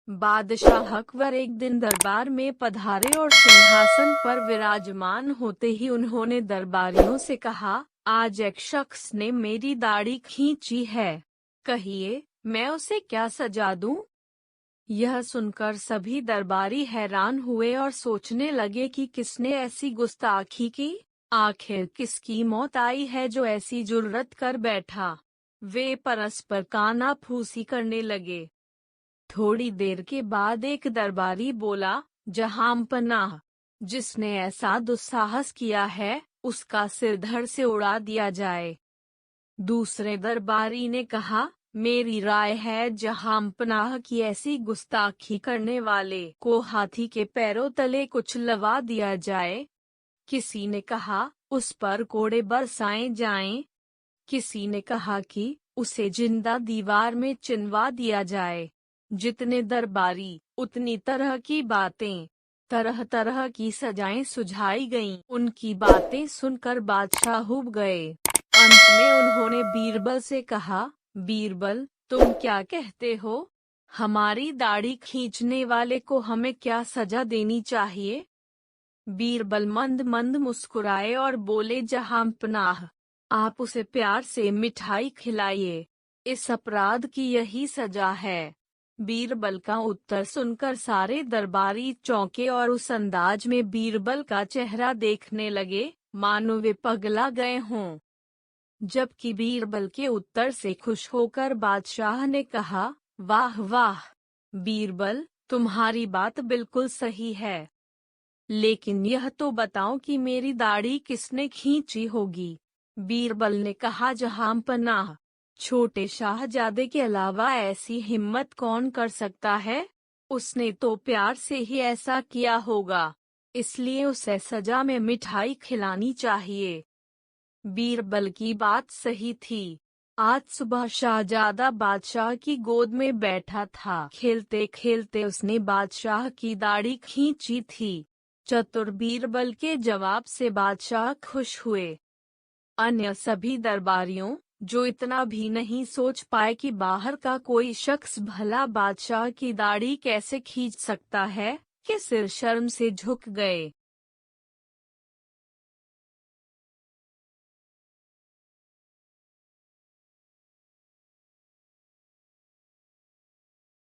बादशाह अकबर एक दिन दरबार में पधारे और सिंहासन पर विराजमान होते ही उन्होंने दरबारियों से कहा, आज एक शख्स ने मेरी दाढ़ी खींची है, कहिए मैं उसे क्या सजा दूं? यह सुनकर सभी दरबारी हैरान हुए और सोचने लगे कि किसने ऐसी गुस्ताखी की। आखिर किसकी मौत आई है जो ऐसी जुर्रत कर बैठा। वे परस्पर कानाफूसी करने लगे। थोड़ी देर के बाद एक दरबारी बोला, जहांपनाह, जिसने ऐसा दुस्साहस किया है उसका सिर धड़ से उड़ा दिया जाए। दूसरे दरबारी ने कहा, मेरी राय है जहांपनाह की ऐसी गुस्ताखी करने वाले को हाथी के पैरों तले कुछ लवा दिया जाए। किसी ने कहा, उस पर कोड़े बरसाए जाएं। किसी ने कहा कि उसे जिंदा दीवार में चिनवा दिया जाए। जितने दरबारी उतनी तरह की बातें, तरह तरह की सजाएं सुझाई गईं। उनकी बातें सुनकर बादशाह ऊब गए। अंत में उन्होंने बीरबल से कहा, बीरबल तुम क्या कहते हो? हमारी दाढ़ी खींचने वाले को हमें क्या सजा देनी चाहिए? बीरबल मंद मंद मुस्कुराए और बोले, जहांपनाह, आप उसे प्यार से मिठाई खिलाइए। इस अपराध की यही सजा है। बीरबल का उत्तर सुनकर सारे दरबारी चौंके और उस अंदाज में बीरबल का चेहरा देखने लगे मानो वे पगला गए हों। जबकि बीरबल के उत्तर से खुश होकर बादशाह ने कहा, वाह वाह बीरबल, तुम्हारी बात बिल्कुल सही है। लेकिन यह तो बताओ कि मेरी दाढ़ी किसने खींची होगी? बीरबल ने कहा, जहांपनाह, छोटे शाहजादे के अलावा ऐसी हिम्मत कौन कर सकता है? उसने तो प्यार से ही ऐसा किया होगा, इसलिए उसे सजा में मिठाई खिलानी चाहिए। बीरबल की बात सही थी। आज सुबह शाहजादा बादशाह की गोद में बैठा था। खेलते खेलते उसने बादशाह की दाढ़ी खींची थी। चतुर बीरबल के जवाब से बादशाह खुश हुए। अन्य सभी दरबारियों, जो इतना भी नहीं सोच पाए कि बाहर का कोई शख्स भला बादशाह की दाढ़ी कैसे खींच सकता है, के सिर शर्म से झुक गए।